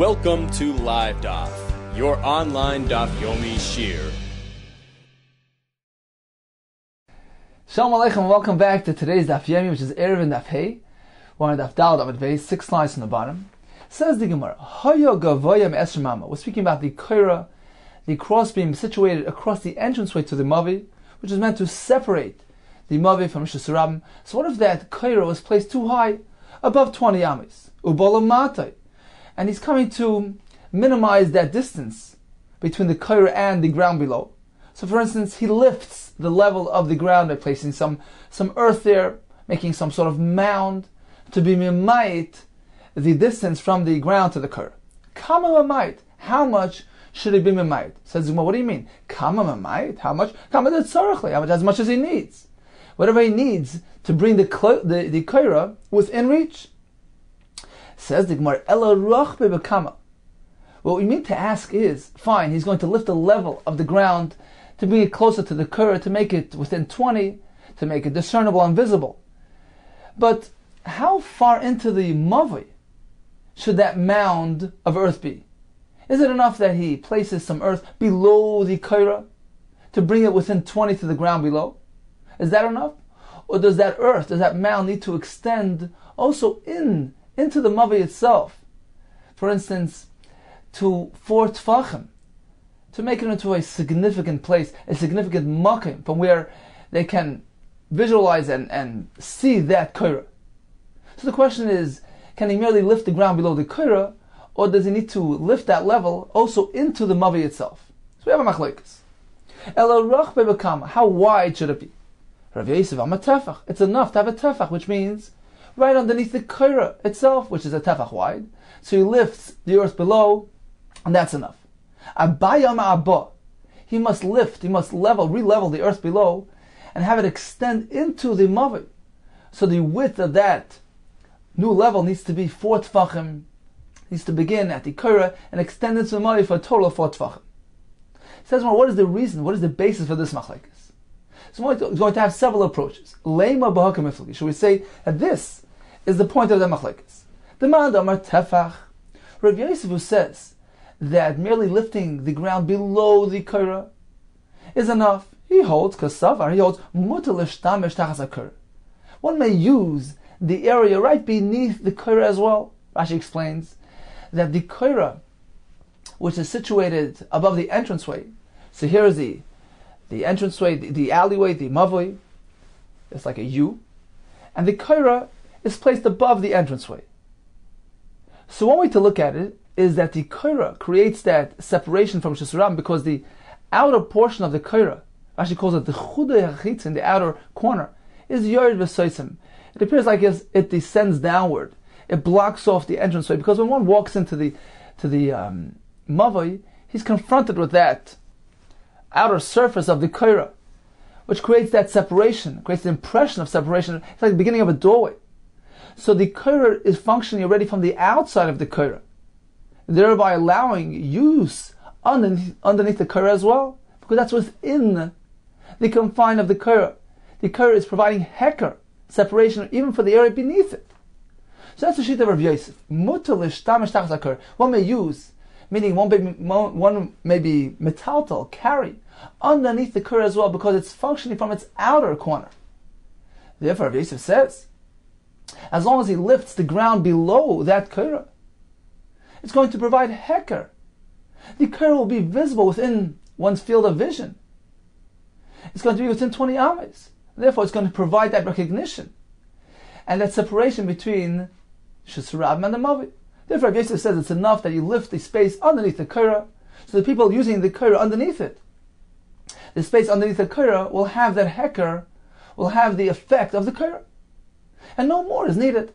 Welcome to LIVEDAF, your online Daf Yomi Shiur. Shalom Aleichem, welcome back to today's Daf Yomi, which is Eruvin Daf Hey. We're on Daf Daled Amud Beis, 6 lines from the bottom. Says the Gemara, Hoyo Gavoya Me'esher Mama. We're speaking about the Koira, the crossbeam situated across the entranceway to the Mavi, which is meant to separate the Mavi from Rishus Rabim. So what if that Koira was placed too high, above 20 amis? Ubola Matai. And he's coming to minimize that distance between the Koira and the ground below. So for instance, he lifts the level of the ground by placing some earth there, making some sort of mound to be mimayit the distance from the ground to the Koira. Kama mimayit. How much should it be mimayit? Says, well, what do you mean? Kama mimayit? How much? Kama tzarechli. How much? As much as he needs. Whatever he needs to bring the Koira within reach. Says the Gemara, Ela rochbe b'kama. What we mean to ask is, fine, he's going to lift the level of the ground to bring it closer to the Koira, to make it within 20, to make it discernible and visible. But how far into the Mavi should that mound of earth be? Is it enough that he places some earth below the Koira to bring it within 20 to the ground below? Is that enough? Or does that earth, does that mound need to extend also into the Mavi itself? For instance, to 4 tfachim, to make it into a significant place, a significant makim, from where they can visualize and see that Koira. So the question is, can he merely lift the ground below the Koira, or does he need to lift that level also into the Mavi itself? So we have a machlokes. Ela rochbe b'kama. How wide should it be? Rav Yosef am a tefach. It's enough to have a tefach, which means right underneath the Koira itself, which is a tefach wide. So he lifts the earth below, and that's enough. Abayam abba. He must lift, he must re-level the earth below, and have it extend into the Mavi. So the width of that new level needs to be 4 tfachim, needs to begin at the Koira and extend into the Mavi for a total of 4 tfachim. Says more, what is the reason, what is the basis for this machlekes? So we're going to have several approaches. Leima b'hakam miflagi. Should we say that this is the point of the machlekes? The man damar tefach. Rav Yosef, who says that merely lifting the ground below the Koira is enough, he holds kasavar. He holds mutar l'shtamesh tachas haKoira. One may use the area right beneath the Koira as well. Rashi explains that the Koira, which is situated above the entranceway, so here is the entranceway, the alleyway, the mavoi, it's like a U, and the Koira is placed above the entranceway. So one way to look at it is that the Koira creates that separation from Rishus Rabim because the outer portion of the Koira, Rashi calls it the chudei hachitz, in the outer corner, is yored v'soisim. It appears like it descends downward. It blocks off the entranceway because when one walks into the mavoi, he's confronted with that outer surface of the Koira, which creates that separation, creates the impression of separation. It's like the beginning of a doorway. So the Koira is functioning already from the outside of the Koira, thereby allowing use underneath the Koira as well, because that's within the confine of the Koira. The Koira is providing heker, separation, even for the area beneath it. So that's the sheet of Rav Yosef. Mutar l'shtamesh tachas haKoira. One may use, meaning one may be metaltal, carry, underneath the Koira as well, because it's functioning from its outer corner. Therefore, Rav Yosef says, as long as he lifts the ground below that Koira, it's going to provide heker. The Koira will be visible within one's field of vision. It's going to be within 20 ames. Therefore, it's going to provide that recognition and that separation between Rishus Rabim and the Mavi. Therefore, Rav Yosef says it's enough that you lift the space underneath the Koira, so the people using the Koira underneath it, the space underneath the Koira will have that heker, will have the effect of the Koira. And no more is needed.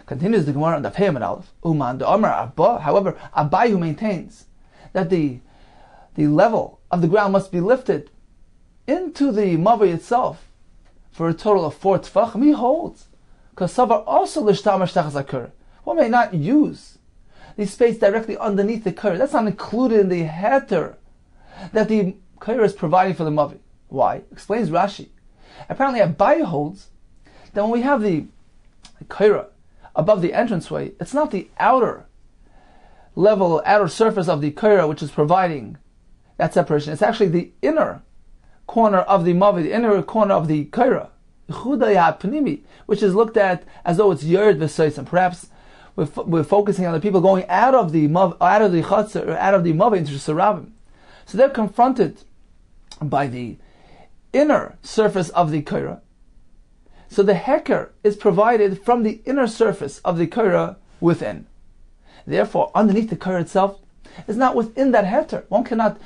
Continues the Gemara on Daf Hey Amud Aleph. Uman de'amar Abba. However, Abai, who maintains that the level of the ground must be lifted into the Mavi itself for a total of 4 tfachim, he holds kasavar also l'shtamesh tachas haKoira. One may not use the space directly underneath the Koira. That's not included in the heter that the Koira is providing for the Mavi. Why? Explains Rashi. Apparently, Abai holds that when we have the Koira above the entranceway, it's not the outer level, outer surface of the kaira, which is providing that separation. It's actually the inner corner of the mavi, the inner corner of the kaira, which is looked at as though it's yerd v'sois, and perhaps we're focusing on the people going out of the chatzar, or out of the mavi into Sarabim. So they're confronted by the inner surface of the kaira. So the heker is provided from the inner surface of the kaira within. Therefore, underneath the kaira itself is not within that heter. One cannot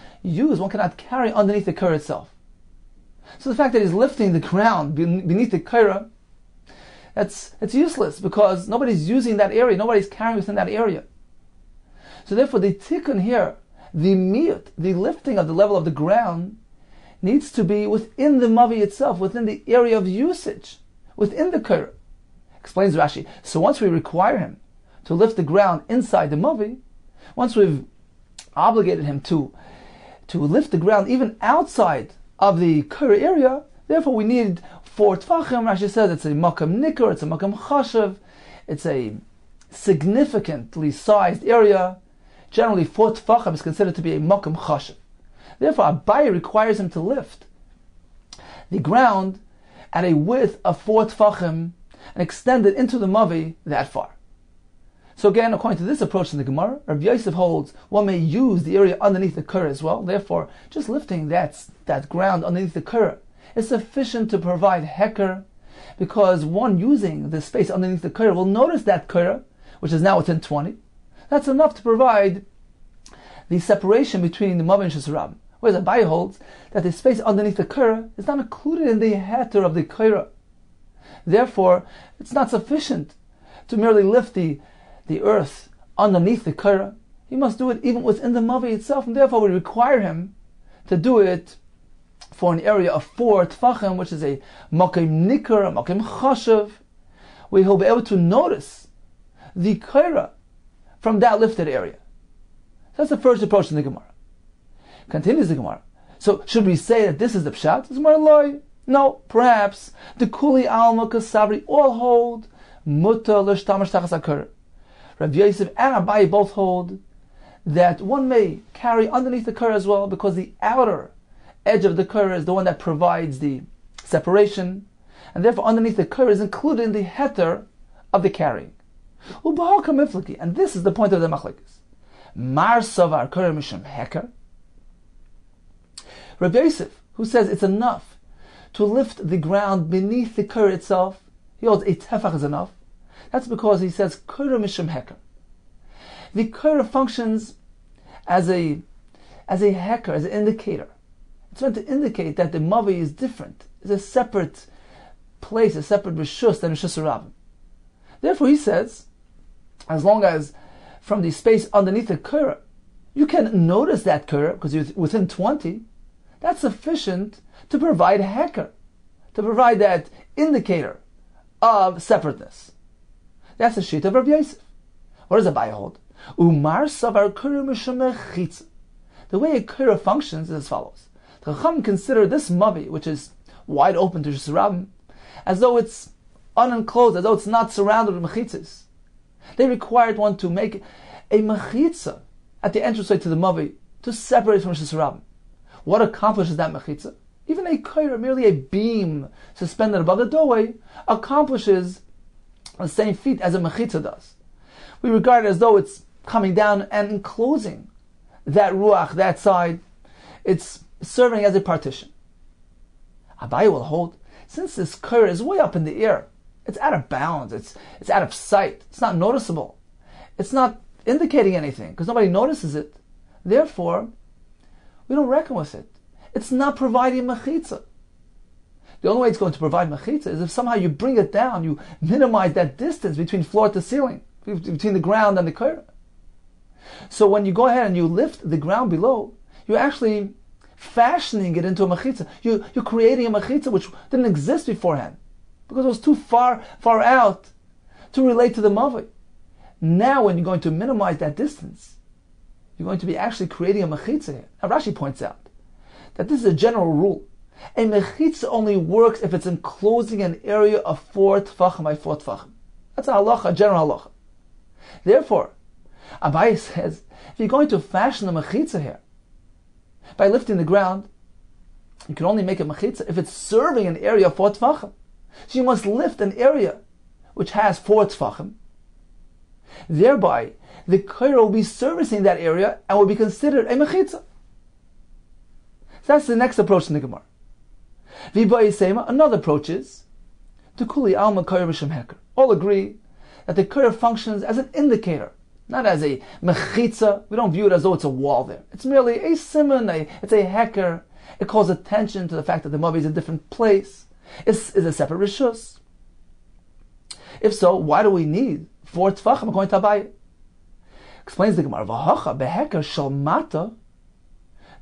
carry underneath the kaira itself. So the fact that he's lifting the ground beneath the kaira, it's useless, because nobody's using that area, nobody's carrying within that area. So therefore the tikkun here, the miyut, the lifting of the level of the ground, needs to be within the mavi itself, within the area of usage, within the kaira. Explains Rashi. So once we require him to lift the ground inside the mavi, once we've obligated him to lift the ground even outside of the kaira area, therefore we need 4 tfachim. Rashi says it's a makam nikar, it's a makam chashav, it's a significantly sized area. Generally 4 tfachim is considered to be a makam chashav. Therefore Abaye requires him to lift the ground at a width of 4 tfachim and extend it into the mavi that far. So again, according to this approach in the Gemara, Rabbi Yosef holds one may use the area underneath the kaira as well. Therefore, just lifting that ground underneath the kaira is sufficient to provide heker, because one using the space underneath the kaira will notice that kaira, which is now within 20. That's enough to provide the separation between the mavi and Shesarabim. Whereas Abaye holds that the space underneath the kaira is not included in the heter of the kaira. Therefore, it's not sufficient to merely lift the earth underneath the kaira. He must do it even within the mavi itself, and therefore we require him to do it for an area of 4 tfachim, which is a makim nikar, a makim chashav, where he'll be able to notice the kaira from that lifted area. So that's the first approach in the Gemara. Continues the Gemara. So should we say that this is the pshat? It's more loy. No, perhaps the kuli alma kasabri all hold muta l'shtamash tachas hakara. Rabbi Yosef and Abaye both hold that one may carry underneath the kaira as well, because the outer edge of the kaira is the one that provides the separation, and therefore underneath the kaira is included in the heter of the carrying. And this is the point of the machlekes. Mar savar kaira mishum heker. Rabbi Yosef, who says it's enough to lift the ground beneath the kaira itself, he holds a tefach is enough. That's because he says kaira mishum heker. The kaira functions as a heker, as an indicator. It's meant to indicate that the mavi is different. It's a separate place, a separate rishus than rishus Rabim. Therefore, he says, as long as from the space underneath the kaira, you can notice that kaira because you're within 20. That's sufficient to provide heker, to provide that indicator of separateness. That's the sheet of Rabbi Yosef. What does Abaye hold? Umar savar kaira mishum mechitza. The way a kaira functions is as follows. The Chacham consider this mavi, which is wide open to Shesarabim, as though it's unenclosed, as though it's not surrounded with mechitzas. They required one to make a mechitza at the entranceway to the mavi to separate from Shesarabim. What accomplishes that mechitza? Even a kaira, merely a beam suspended above the doorway, accomplishes the same feat as a mechitza does. We regard it as though it's coming down and enclosing that ruach, that side. It's serving as a partition. Abaye will hold, since this kaira is way up in the air, it's out of bounds, it's out of sight, it's not noticeable, it's not indicating anything, because nobody notices it. Therefore, we don't reckon with it. It's not providing mechitza. The only way it's going to provide mechitza is if somehow you bring it down, you minimize that distance between floor to ceiling, between the ground and the kaira. So when you go ahead and you lift the ground below, you're actually fashioning it into a mechitza. You're creating a mechitza which didn't exist beforehand, because it was too far out to relate to the mavi. Now when you're going to minimize that distance, you're going to be actually creating a mechitza here. Now Rashi points out that this is a general rule. A mechitza only works if it's enclosing an area of 4 tfachim by 4 tfachim. That's a halacha, a general halacha. Therefore, Abaye says, if you're going to fashion a mechitza here, by lifting the ground, you can only make a mechitza if it's serving an area of 4 tefachim. So you must lift an area which has 4 tefachim. Thereby, the koira will be servicing that area and will be considered a mechitza. So that's the next approach in the Gemara. Another approach is to kuli alma koira b'shem heker. All agree that the koira functions as an indicator, not as a mechitza. We don't view it as though it's a wall there. It's merely a simon, it's a heker. It calls attention to the fact that the mavi is in a different place. Is a separate rishus. If so, why do we need 4 tefachim according to Abaye? Explains the Gemara, V'hacha beheker shal mata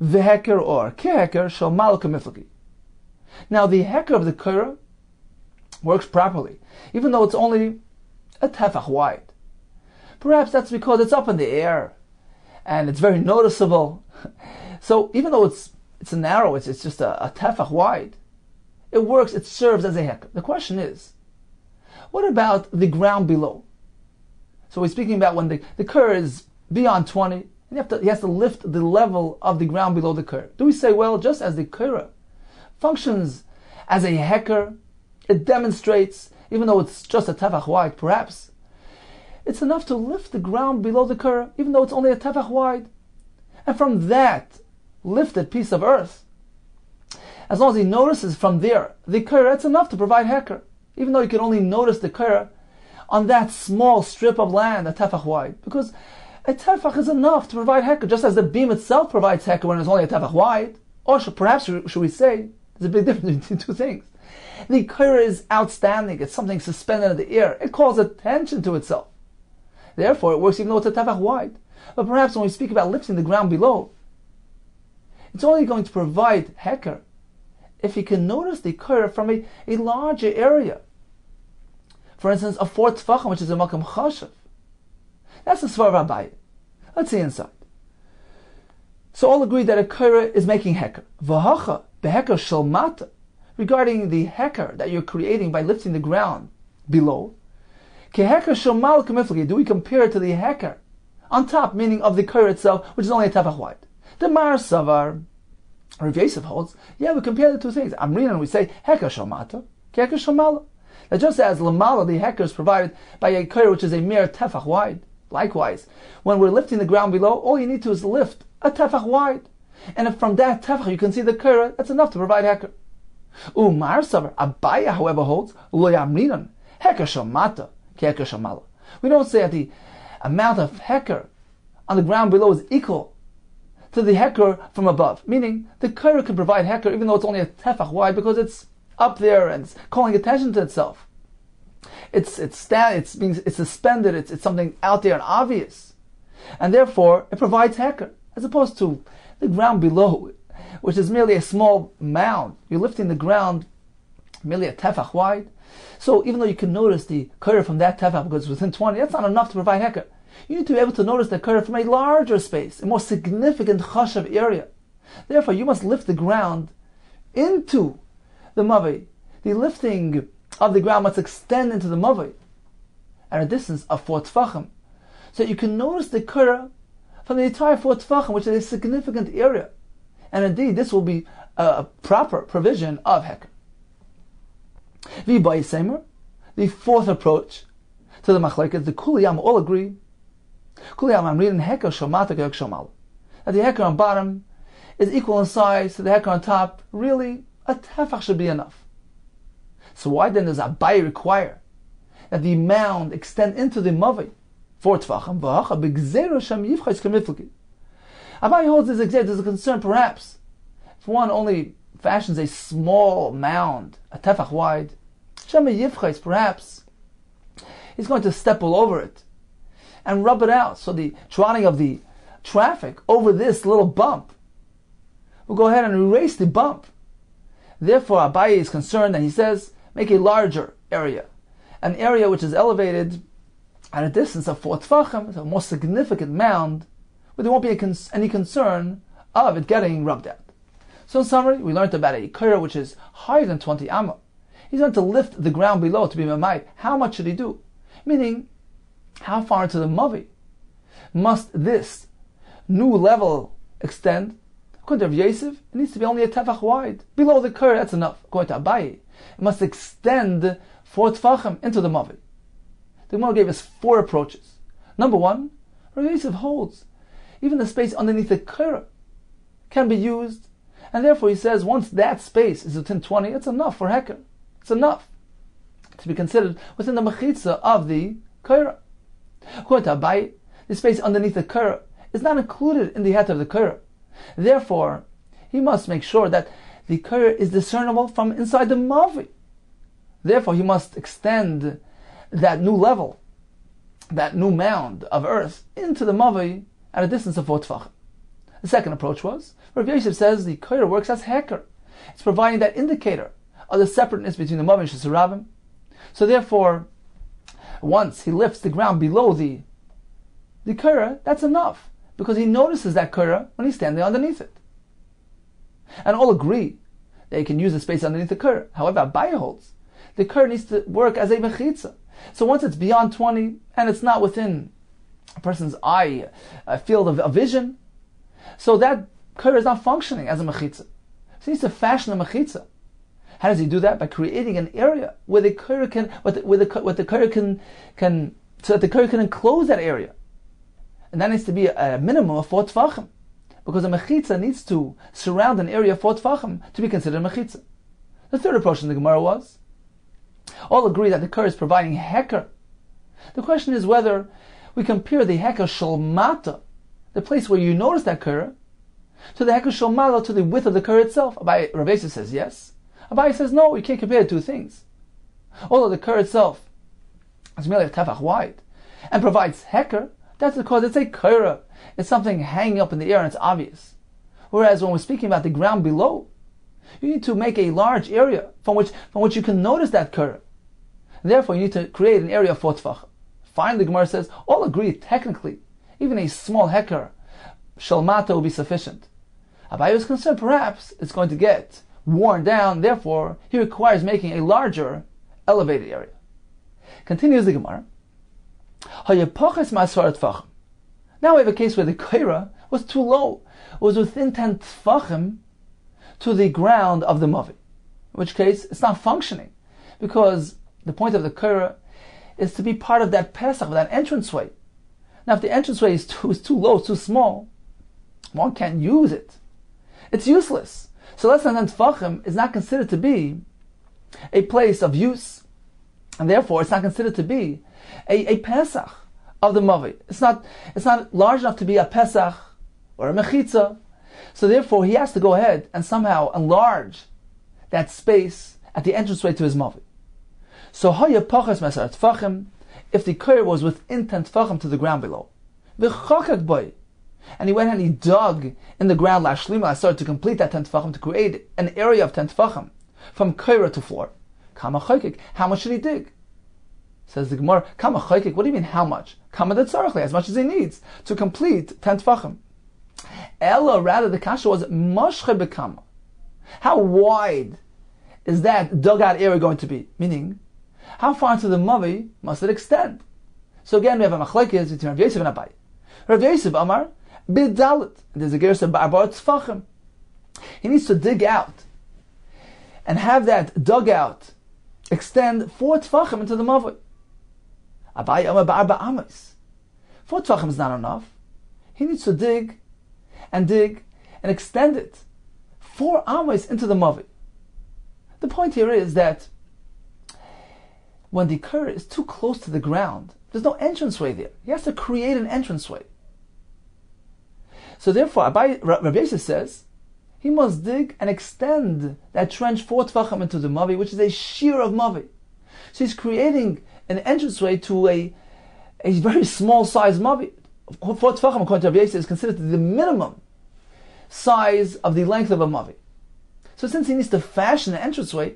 v'heker or keheker shal mal kamiflaki. Now the heker of the koira works properly, even though it's only a tefach wide. Perhaps that's because it's up in the air and it's very noticeable. So even though it's narrow, it's just a tefach wide, it works, it serves as a heker. The question is, what about the ground below? So we're speaking about when the koira is beyond 20, and he has to lift the level of the ground below the koira. Do we say, well, just as the koira functions as a heker, it demonstrates, even though it's just a tefach wide, perhaps it's enough to lift the ground below the koira, even though it's only a tefach wide. And from that lifted piece of earth, as long as he notices from there the koira, it's enough to provide heker, even though you can only notice the koira on that small strip of land, a tefach wide, because a tefach is enough to provide heker, just as the beam itself provides heker when it's only a tefach wide. Or perhaps should we say, there's a big difference between two things. The koira is outstanding, it's something suspended in the air, it calls attention to itself. Therefore, it works even though it's a tefach wide. But perhaps when we speak about lifting the ground below, it's only going to provide heker if you can notice the koira from a larger area. For instance, a 4 tefachim, which is a makam chashav. That's the svar of Abaye. Let's see inside. So all agree that a koira is making heker. V'hacha beheker shel mata. Regarding the heker that you're creating by lifting the ground below, keheker shel mal kamiflagi. Do we compare it to the heker on top, meaning of the koira itself, which is only a tefach wide? The Mar Savar, Rav Yosef holds, yeah, we compare the two things. Amrinan, we say heker shel mata, keheker shel mal. That just as lamala, the heker is provided by a koira which is a mere tefach wide. Likewise, when we're lifting the ground below, all you need to is lift a tefach wide, and if from that tefach you can see the koira, that's enough to provide heker. Umar Savar, Abaye, however, holds lo yamrinan heker shel mata keheker shel mala. We don't say that the amount of heker on the ground below is equal to the heker from above. Meaning, the koira can provide heker even though it's only a tefach wide because it's up there and it's calling attention to itself. It's suspended. It's something out there and obvious, and therefore it provides heker, as opposed to the ground below, which is merely a small mound. You're lifting the ground merely a tefach wide. So even though you can notice the koira from that tefach because it's within 20, that's not enough to provide heker. You need to be able to notice the koira from a larger space, a more significant chashav area. Therefore, you must lift the ground into the mavi. The lifting of the ground must extend into the mavi at a distance of 4 tefachim, so that you can notice the koira from the entire 4 tefachim, which is a significant area. And indeed, this will be a proper provision of heker. The fourth approach to the machlekes, the kuliyam all agree. Kuliyam, I'm reading heker shomata keheker shomal. That the heker on bottom is equal in size to the heker on top. Really, a tefach should be enough. So why then does Abaye require that the mound extend into the mavi 4 tefachim? V'hacha b'gzeira shem yivchais kamiflaki. Abaye holds this exact. There's a concern perhaps if one only fashions a small mound, a tefach wide, shem yivchais, perhaps he's going to step all over it and rub it out. So the trotting of the traffic over this little bump will go ahead and erase the bump. Therefore, Abaye is concerned, and he says, make a larger area, an area which is elevated at a distance of 4 tefachim, a more significant mound, where there won't be any concern of it getting rubbed out. So in summary, we learned about a koira which is higher than 20 amma. He's going to lift the ground below to be mamai. How much should he do? Meaning, how far into the mavi? must this new level extend? According to Rav Yosef, it needs to be only a tefach wide. Below the Korah, that's enough. According to Abaye, it must extend 4 tefachim into the Mavi. The Gemara gave us 4 approaches. Number 1, Rav Yosef holds even the space underneath the Korah can be used, and therefore he says once that space is within 20, it's enough for Heker. It's enough to be considered within the mechitza of the Korah. According to Abaye, the space underneath the Korah is not included in the heter of the Korah. Therefore, he must make sure that the Korah is discernible from inside the Mavi. Therefore, he must extend that new level, that new mound of earth, into the Mavi at a distance of 4 tefachim. The second approach was, Rav Yosef says the Korah works as Heker. It's providing that indicator of the separateness between the Mavi and Shesarabim. So therefore, once he lifts the ground below the Korah, that's enough, because he notices that Korah when he's standing underneath it. And all agree that he can use the space underneath the Korah. However, Abaye holds the Korah needs to work as a mechitza. So once it's beyond 20 and it's not within a person's eye, a field of vision, so that Korah is not functioning as a mechitza. So he needs to fashion a mechitza. How does he do that? By creating an area where the Korah can, so that the Korah can enclose that area. And that needs to be a minimum of 4 tefachim, because a mechitza needs to surround an area of 4 tefachim to be considered a mechitza. The third approach in the Gemara was, all agree that the Korah is providing Heker. The question is whether we compare the Heker Shalmata, the place where you notice that Korah, to the Heker Shalmala, to the width of the Korah itself. Rav Yosef says yes. Abaye says no, you can't compare the two things. Although the Korah itself is merely a tefach wide and provides Heker, that's because it's a Korah. It's something hanging up in the air and it's obvious. Whereas when we're speaking about the ground below, you need to make a large area from which you can notice that Korah. Therefore, you need to create an area of 4 tefachim. Finally, the Gemara says, all agree technically, even a small Heker, Shalmata, will be sufficient. Abaye was concerned perhaps it's going to get worn down, therefore he requires making a larger elevated area. Continues the Gemara. Now we have a case where the Korah was too low. It was within 10 tefachim to the ground of the Mavi. In which case, it's not functioning, because the point of the Korah is to be part of that Pesach, that entranceway. Now if the entranceway is too low, too small, one can't use it. It's useless. So less than 10 tefachim is not considered to be a place of use, and therefore it's not considered to be a Pesach of the Mavi. It's not large enough to be a Pesach or a Mechitza. So therefore he has to go ahead and somehow enlarge that space at the entranceway to his Mavi. So Haya Pachas Mesar Tfachim, if the Korah was within 10 tefachim to the ground below, V'chakak boy, and he went and he dug in the ground Lashlim, started to complete that 10 tefachim, to create an area of 10 tefachim from Korah to floor. Kama chokik, how much should he dig? Says the Gemara, Kama chokik, what do you mean how much? Kama de tzarechli, as much as he needs to complete 10 tefachim. Ella, rather the kasha was mashche bekama. How wide is that dug out area going to be? Meaning, how far into the Mavi must it extend? So again, we have a machlekes between Rav Yosef and Abaye. Rav Yosef Amar bidalit. There's a gersa ba'arba tzfachim. He needs to dig out and have that dugout extend 4 tefachim into the Mavi. Abaye Amar ba'arba amas. 4 tefachim is not enough. He needs to dig and extend it 4 amas into the Mavi. The point here is that when the Korah is too close to the ground, there's no entranceway there. He has to create an entranceway. So therefore, Rav Yosef says, he must dig and extend that trench 4 tefachim into the Mavi, which is a Shiur of Mavi. So he's creating an entranceway to a very small size Mavi. 4 tefachim, according to Rav Yosef, is considered the minimum size of the length of a Mavi. So since he needs to fashion an entranceway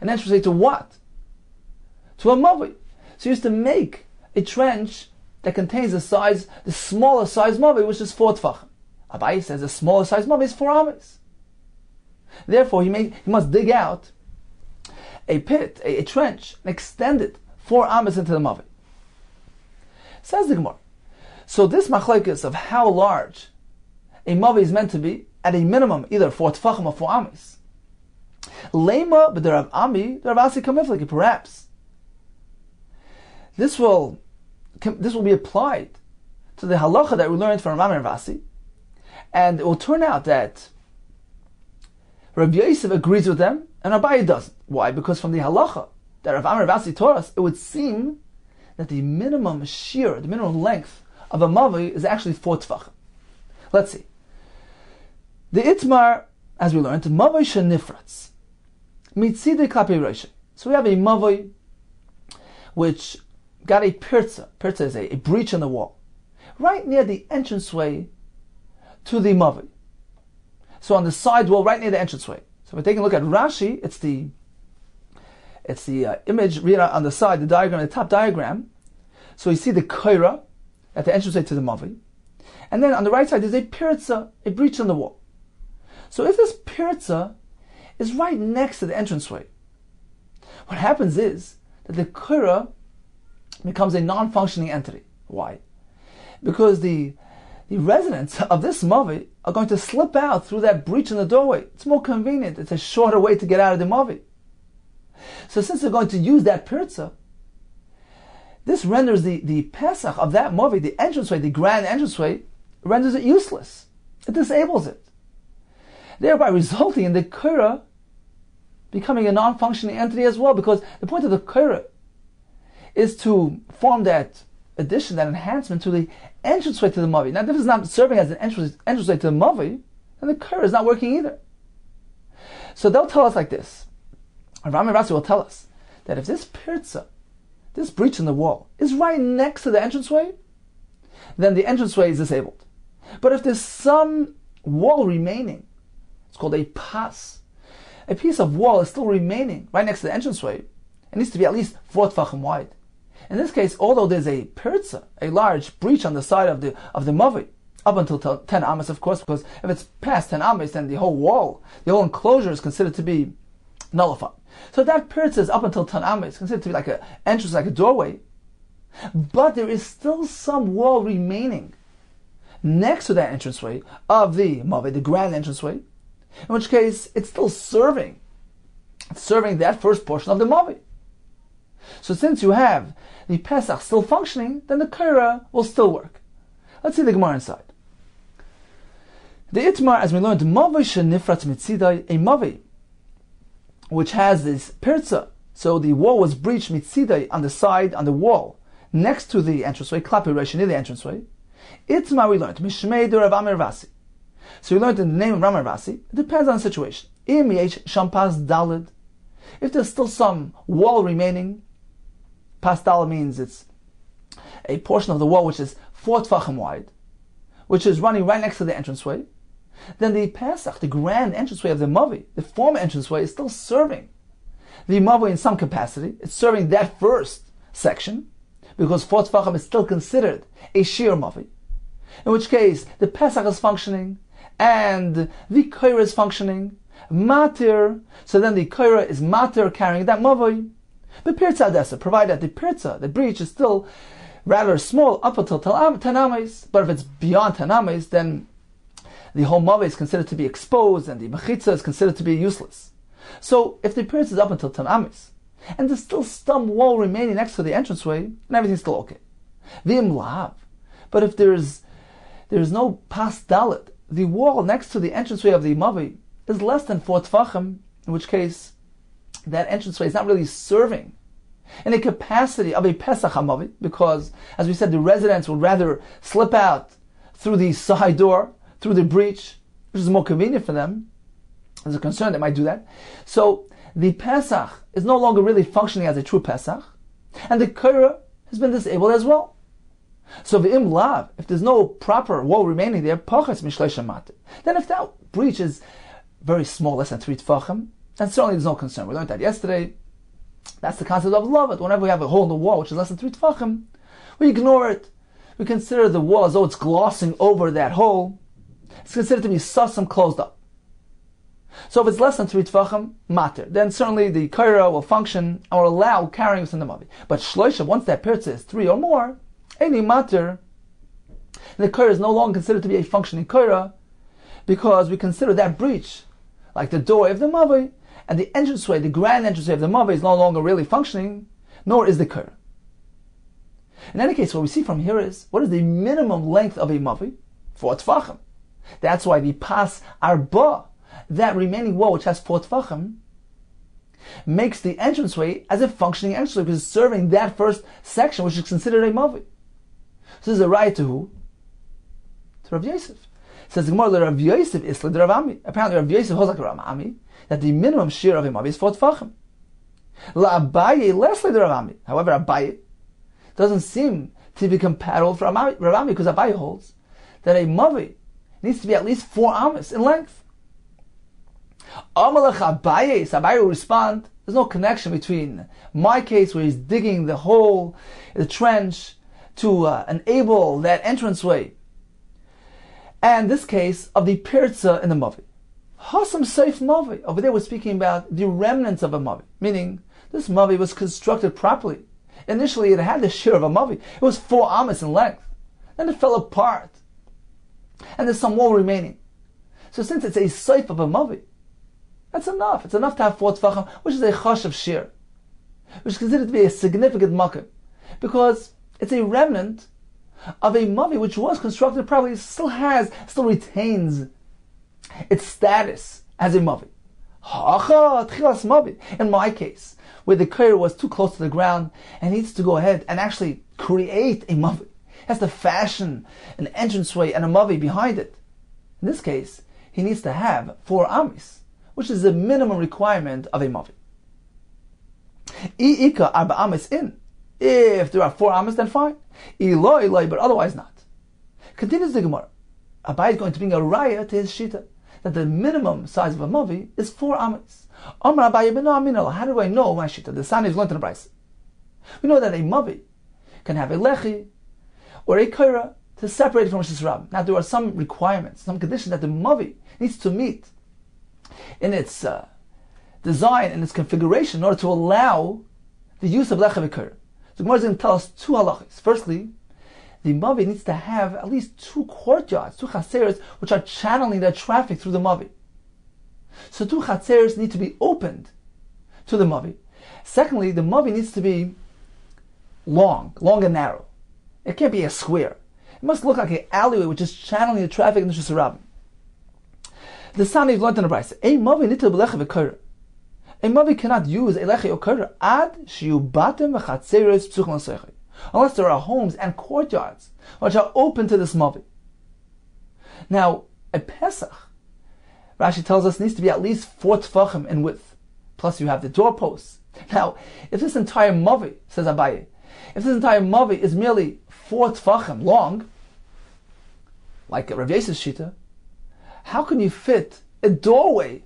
to what? To a Mavi. So he used to make a trench that contains the smaller size Mavi, which is 4 tefachim. Abaye says the smaller size Mavi is 4 amas. Therefore, he must dig out a pit, a trench, and extend it 4 amas into the Mavi. Says the Gemara. So this machlekes of how large a mavi is meant to be, at a minimum, either 4 tefachim or 4 amis. Lema b'derav ami, derav asi kamifliki, perhaps. This will be applied to the halacha that we learned from Rav Asi, and it will turn out that Rabbi Yosef agrees with them, and Abaye doesn't. Why? Because from the halacha that Rav Asi taught us, it would seem that the minimum shiur, the minimum length of a mavi is actually 4 tefachim. Let's see. The itmar, as we learned, mavi shenifratz mitzidei klapi rosh. So we have a mavi which got a pirza. Pirza is a breach in the wall, right near the entranceway to the mavi. So on the side wall, right near the entranceway. So if we're taking a look at Rashi, it's the image read on the side, the diagram, the top diagram. So you see the koira at the entranceway to the mavi, and then on the right side there's a pirza, a breach in the wall. So if this pirza is right next to the entranceway, what happens is that the koira becomes a non-functioning entity. Why? Because the residents of this mavi are going to slip out through that breach in the doorway. It's more convenient. It's a shorter way to get out of the mavi. So since they're going to use that pirza, this renders the Pesach of that mavi, the entranceway, the grand entranceway, renders it useless. It disables it, thereby resulting in the koira becoming a non-functioning entity as well, because the point of the koira is to form that addition, that enhancement to the entranceway to the mavi. Now, if it's not serving as an entranceway to the mavi, then the koira is not working either. So they'll tell us like this. Rami Rasi will tell us that if this pirza, this breach in the wall, is right next to the entranceway, then the entranceway is disabled. But if there's some wall remaining, it's called a pas. A piece of wall is still remaining right next to the entranceway. It needs to be at least 4 tefachim wide. In this case, although there's a pirza, a large breach on the side of the mavi, up until 10 amas, of course, because if it's past 10 amas, then the whole wall, the whole enclosure is considered to be nullified. So that pirza is up until 10 amas, considered to be like an entrance, like a doorway. But there is still some wall remaining next to that entranceway of the mavi, the grand entranceway, in which case it's still serving that first portion of the mavi. So since you have the Pesach still functioning, then the koira will still work. Let's see the Gemara inside. The itmar, as we learned, mavi shenifratz mitzidai, a mavi which has this pirza, so the wall was breached mitzidai, on the side, on the wall, next to the entranceway, klapi rosh, near the entranceway. Itmar we learned, mishmei de Rav Amir Vasi. So we learned in the name of Rav Vasi, it depends on the situation. Im yesh shampas dalid, if there's still some wall remaining, pas dalid means it's a portion of the wall which is 4 tefachim wide, which is running right next to the entranceway, then the Pesach, the grand entranceway of the mavi, the former entranceway, is still serving the mavi in some capacity. It's serving that first section, because 4 tefachim is still considered a shiur mavi. In which case, the Pesach is functioning, and the koira is functioning, matir, so then the koira is matir carrying that mavi. The pirza adesa, provided that the pirza, the breach, is still rather small up until 10 ames, but if it's beyond 10 ames, then the whole mavi is considered to be exposed, and the mechitza is considered to be useless. So if the pirza is up until 10 ames, and there's still some wall remaining next to the entranceway, and everything's still okay. V'im lav, but if there's no pas dalit, the wall next to the entranceway of the mavi is less than 4 tefachim, in which case that entranceway is not really serving in a capacity of a Pesach HaMavi, because, as we said, the residents would rather slip out through the side door, through the breach, which is more convenient for them. There's a concern they might do that. So the Pesach is no longer really functioning as a true Pesach, and the koira has been disabled as well. So v'im lav, if there's no proper wall remaining there, pachas mishleisha matir, then if that breach is very small, less than 3 tefachim, then certainly there's no concern. We learned that yesterday. That's the concept of love. Whenever we have a hole in the wall which is less than 3 tefachim, we ignore it. We consider the wall as though it's glossing over that hole. It's considered to be sussum, closed up. So if it's less than 3 tefachim, matir, then certainly the koira will function and will allow carrying within the mavi. But shloisha, once that pirza is 3 or more, any matir, And the Korah is no longer considered to be a functioning Korah because we consider that breach, like the doorway of the Mavi, and the entranceway, the grand entranceway of the Mavi is no longer really functioning, nor is the Korah. In any case, what we see from here is, what is the minimum length of a Mavi? 4 Tfachim. That's why the Pas Arba, that remaining wall which has 4 Tfachim, makes the entranceway as a functioning entranceway because it's serving that first section which is considered a Mavi. So this is a right to who? To Rav Yosef. Says the Gemara, Rav Yosef is like Rav Ami. Apparently Rav Yosef holds like Rav Ami that the minimum shear of a Mavi is 4 Tfachim. La Abaye less like Rav Ami. However, Abaye doesn't seem to be compatible for Rav Ami because Abaye holds that a Mavi needs to be at least 4 amas in length. Amalach Abaye, so Abaye will respond, there's no connection between my case where he's digging the hole, the trench, to enable that entranceway, and this case of the Pirza in the Mavi. Hasam Seif Mavi. Over there we're speaking about the remnants of a Mavi, meaning this Mavi was constructed properly. Initially it had the shear of a Mavi. It was 4 amas in length. Then it fell apart. And there's some wall remaining. So since it's a Seif of a Mavi, that's enough. It's enough to have 4 Tfachim, which is a Chash of shear, which is considered to be a significant Makkah, because it's a remnant of a Mavi which was constructed properly, still retains its status as a Mavi. In my case, where the Korah was too close to the ground and needs to go ahead and actually create a Mavi, has to fashion an entranceway and a Mavi behind it. In this case, he needs to have 4 amis, which is the minimum requirement of a Mavi. I'ika arba amis in. If there are 4 amas, then fine. Eloi, but otherwise not. Continues the Gemara. Abai is going to bring a raya to his shita that the minimum size of a Mavi is 4 amas. Amar Abaye ben Aminal. How do I know my shita? The Sani is learned in the Brisa. We know that a Mavi can have a lechi or a kaira to separate it from Rosh Hashanah. Now there are some requirements, some conditions that the Mavi needs to meet in its design and its configuration in order to allow the use of lechi v'kaira. So Gemara is going to tell us 2 halachas. Firstly, the Mavi needs to have at least 2 courtyards, 2 chaseres, which are channeling their traffic through the Mavi. So 2 chaseres need to be opened to the Mavi. Secondly, the Mavi needs to be long and narrow. It can't be a square. It must look like an alleyway which is channeling the traffic in the Shusarabim. The Sani learned in the Brisa, a Mavi nitel b'lecha v'kaira. A Mavi cannot use a lechi or kaira ad shiubatem v'chatzeres psuchon l'seichei, unless there are homes and courtyards which are open to this Mavi. Now, a Pesach, Rashi tells us, needs to be at least 4 tefachim in width. Plus you have the doorposts. Now, if this entire Mavi, says Abaye, if this entire Mavi is merely 4 tefachim long, like Rav Yosef's shita, how can you fit a doorway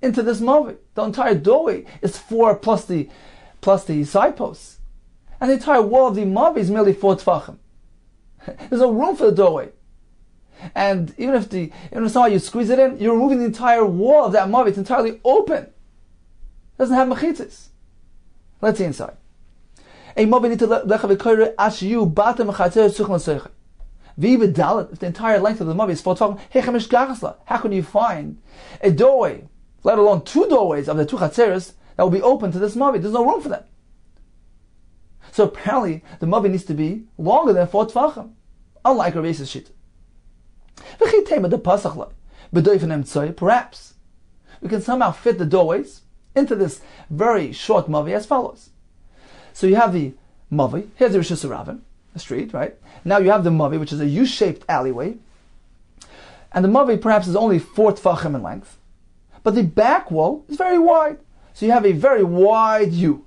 into this Mavi? The entire doorway is 4 plus the side posts. And the entire wall of the Mavi is merely 4 tefachim. There's no room for the doorway. And even if somehow you squeeze it in, you're removing the entire wall of that Mavi. It's entirely open. It doesn't have mechitzis. Let's see inside. A Mavi need to lecha v'koyre ashiyu batem v'chatzer suchon l'seichei. V'ibed dalet, if the entire length of the Mavi is 4 tefachim, hechamish gachasla. How can you find a doorway, let alone 2 doorways of the 2 chatzeres that will be open to this Mavi? There's no room for them. So apparently, the Mavi needs to be longer than 4 tefachim, unlike Rav Yosef's shita. Perhaps we can somehow fit the doorways into this very short Mavi as follows. So you have the Mavi, here's the Rosh Hashanah, the street, right? Now you have the Mavi, which is a U-shaped alleyway, and the Mavi perhaps is only 4 tefachim in length, but the back wall is very wide. So you have a very wide U.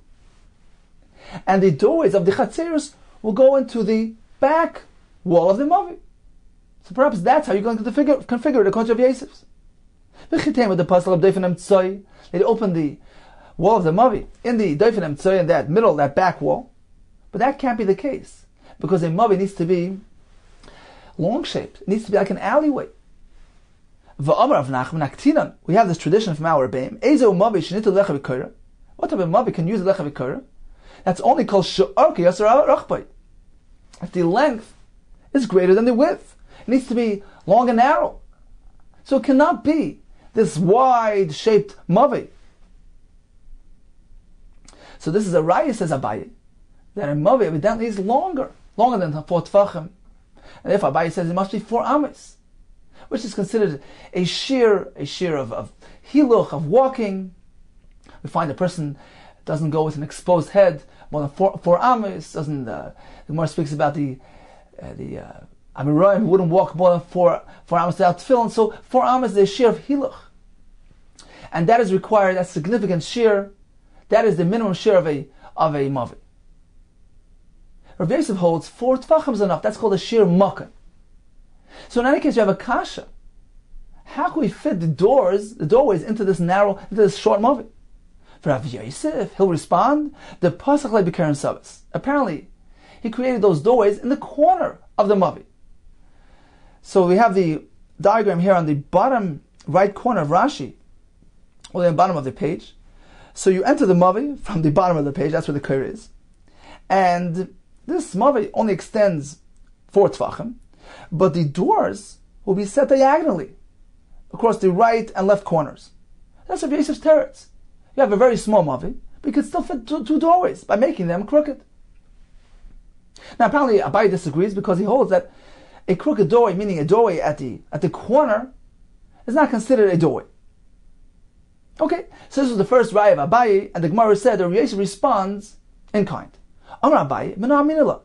And the doorways of the Chatzeros will go into the back wall of the Mavi. So perhaps that's how you're going to configure it according to Yosef's. With the puzzle of Doifenem Tzoy, they open the wall of the Mavi in the Doifenem Tzoy, in that middle, that back wall. But that can't be the case, because a Mavi needs to be long-shaped. It needs to be like an alleyway. We have this tradition from our Rebbeim. What type of Mavi can use a lecha v'koyre? That's only called Shiur ki yasar rachbay. If the length is greater than the width. It needs to be long and narrow. So it cannot be this wide-shaped mavi. So this is a raya, says Abaye, that a mavi evidently is longer than 4 tefachim. And therefore Abaye says it must be 4 ames, which is considered a shear of hiluch, of walking. We find a person doesn't go with an exposed head more than 4 ames. The Gemara speaks about the Amiroim wouldn't walk more than 4 ames without tefillin. So 4 ames is a shear of hiluch, and that is required. That's significant shear. That is the minimum shear of a mavi. Rav Yosef holds 4 tefachim is enough. That's called a shear makkah. So in any case, you have a kasha. How can we fit the doorways into this short mavi? For Rav Yosef, he'll respond, the pasach le'bikaren sabas. Apparently, he created those doorways in the corner of the mavi. So we have the diagram here on the bottom right corner of Rashi, or the bottom of the page. So you enter the mavi from the bottom of the page, that's where the kir is. And this mavi only extends 4 tefachim, but the doors will be set diagonally across the right and left corners. That's Rav Yosef's teretz. You have a very small mavi, but you can still fit 2 doorways by making them crooked. Now apparently Abaye disagrees because he holds that a crooked doorway, meaning a doorway at the corner, is not considered a doorway. Okay, so this was the first raya of Abaye, and the Gemara said that Rav Yosef responds in kind. Amar Abaye, Mina Aminillah.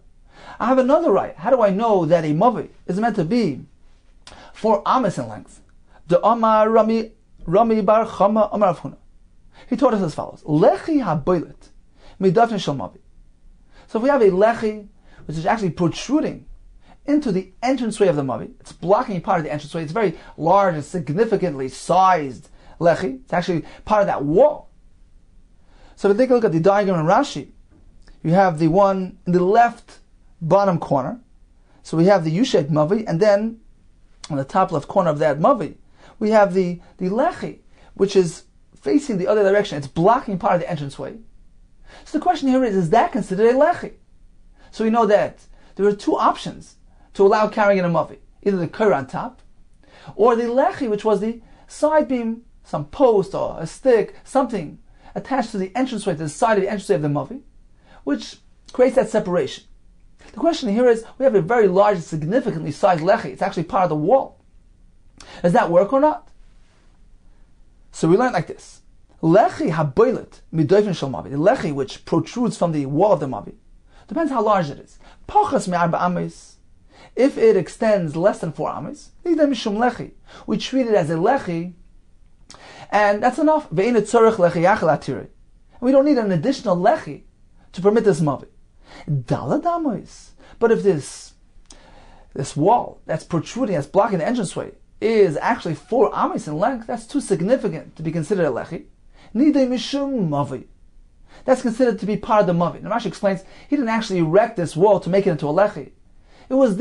I have another raya. How do I know that a mavi is meant to be 4 ames in length? The Amar Rami Bar Chama Amar Avhuna. He taught us as follows: Lechi haboilet midafin shel mavi. So if we have a lechi which is actually protruding into the entranceway of the mavi, it's blocking part of the entranceway. It's very large and significantly sized lechi. It's actually part of that wall. So if we take a look at the diagram in Rashi, you have the one in the left bottom corner. So we have the U-shaped mavi, and then on the top left corner of that mavi, we have the lechi, which is facing the other direction. It's blocking part of the entranceway. So the question here is that considered a lechi? So we know that there are 2 options to allow carrying in a mavi. Either the kir on top, or the lechi, which was the side beam, some post or a stick, something attached to the entranceway, to the side of the entranceway of the mavi, which creates that separation. The question here is, we have a very large and significantly sized lechi. It's actually part of the wall. Does that work or not? So we learn like this: Lechi haboilet midoifin shel mavi. The lechi which protrudes from the wall of the mavi, depends how large it is. Pachas me'arba ames. If it extends less than 4 ames, nidei mishum lechi. We treat it as a lechi, and that's enough. Ve'ein tzorich lechi yachal atirei. We don't need an additional lechi to permit this mavi. Dalad ames. But if this wall that's protruding, that's blocking the entranceway, is actually 4 ames in length, that's too significant to be considered a lechi. Nidei mishum mavi. That's considered to be part of the mavi. Now Rashi explains, he didn't actually erect this wall to make it into a lechi. It was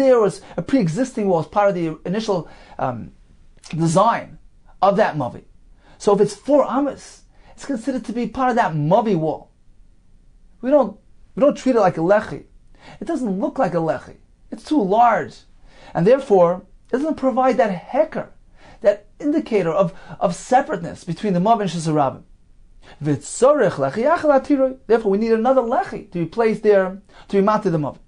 a pre-existing wall as part of the initial design of that mavi. So if it's 4 ames, it's considered to be part of that mavi wall. We don't treat it like a lechi. It doesn't look like a lechi. It's too large. And therefore, it doesn't provide that heker, that indicator of separateness between the mavi and shesarabim. Therefore, we need another lechi to be placed there to be mounted the mavi.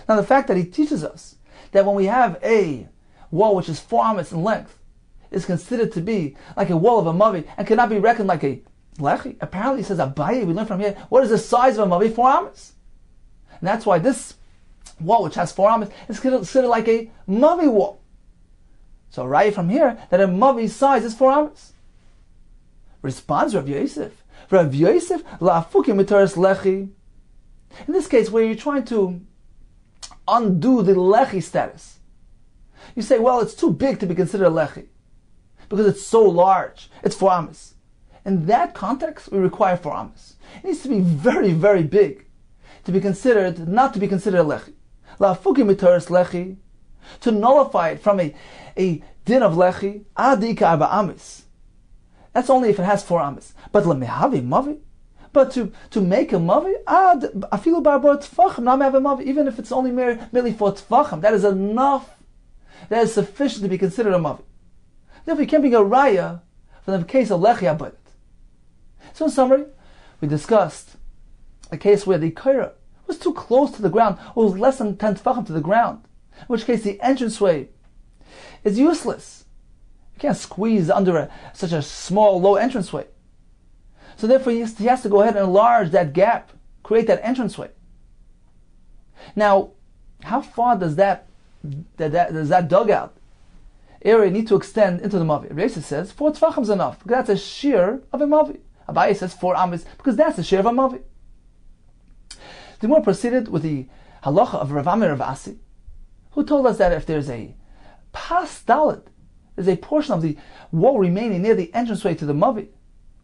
Now, the fact that he teaches us that when we have a wall which is 4 ames in length, is considered to be like a wall of a mavi and cannot be reckoned like a lechi. Apparently, he says Abaye. We learn from here, what is the size of a mavi? 4 ames, and that's why this wall, which has 4 ames, is considered like a mavi wall. So, right from here, that a mavi size is 4 ames. Responds Rav Yosef. Rav Yosef, la'afukim mitaris lechi. In this case, where you're trying to undo the lechi status, you say, well, it's too big to be considered a lechi because it's so large. It's 4 ames. In that context, we require 4 ames. It needs to be very, very big to be considered, not to be considered a lechi. La'afukim mitaris lechi, to nullify it from a din of lechi, adika arba ames. That's only if it has 4 ames. But lemehavi mavi, But to make a mavi, afilu barba tfachim, not have a mavi, even if it's only merely for tfachim, that is enough. That is sufficient to be considered a mavi. Therefore, you can't bring a raya for the case of lechi abayit. So in summary, we discussed a case where the kaira was too close to the ground, or was less than 10 tfachim to the ground, in which case the entranceway is useless. You can't squeeze under such a small, low entranceway. So therefore he has to go ahead and enlarge that gap, create that entranceway. Now, how far does that dugout area need to extend into the mavi? Reisa says 4 tfachim is enough, because that's a shiur of a mavi. Abaye says 4 amis, because that's the shiur of a mavi. The Gemara proceeded with the halacha of Rav Amir Rav Asi, who told us that if there's a pas daled, there's a portion of the wall remaining near the entranceway to the mavi,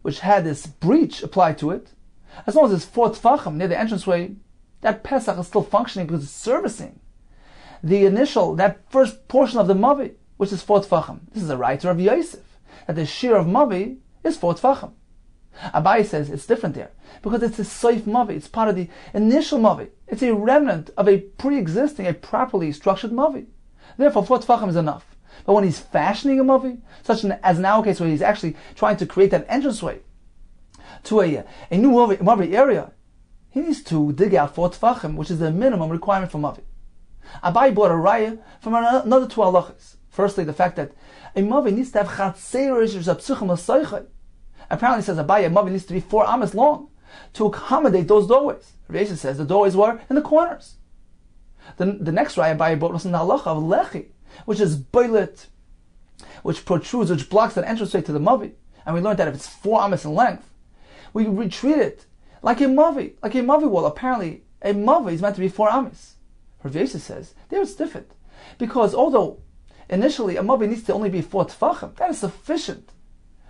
which had this breach applied to it, as long as there's 4 tfachim near the entranceway, that Pesach is still functioning because it's servicing that first portion of the mavi, which is 4 tfachim. This is a writer of Yosef, that the shiur of mavi is 4 tfachim. Abaye says it's different there, because it's a soif mavi, it's part of the initial mavi. It's a remnant of a pre-existing, a properly structured mavi. Therefore, 4 tfachim is enough. But when he's fashioning a mavi, such as in our case where he's actually trying to create that entranceway to a new mavi area, he needs to dig out 4 tfachim, which is the minimum requirement for mavi. Abaye brought a raya from another 2 halachas. Firstly, the fact that a mavi needs to have chatzerish zapsuchim l'soichai. Apparently, says Abaye, a mavi needs to be 4 amas long to accommodate those doorways. Reisa says the doorways were in the corners. The next raya Abaye brought was in the halacha of lechi, which is boilet, which protrudes, which blocks that entranceway to the mavi. And we learned that if it's 4 amas in length, we retreat it like a mavi wall. Apparently, a mavi is meant to be 4 amas. Rav Yosef says there it's different, because although initially a mavi needs to only be 4 tfachim, that is sufficient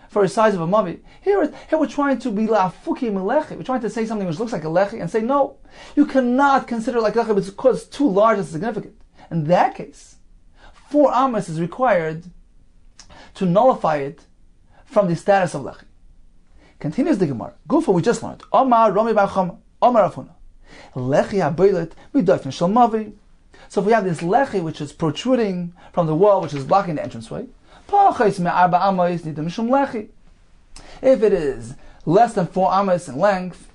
for the size of a mavi. Here we're trying to be la'afuki melechi. We're trying to say something which looks like a lechi and say no, you cannot consider it like lechi because it's too large and significant. In that case, 4 amas is required to nullify it from the status of lechi. Continues the Gemara. Gufa, we just learned. Omar Rami Bar Chama, Omar Afuna. Lechi haboilet midafin shel mavi. So if we have this lechi which is protruding from the wall, which is blocking the entranceway, if it is less than 4 amas in length,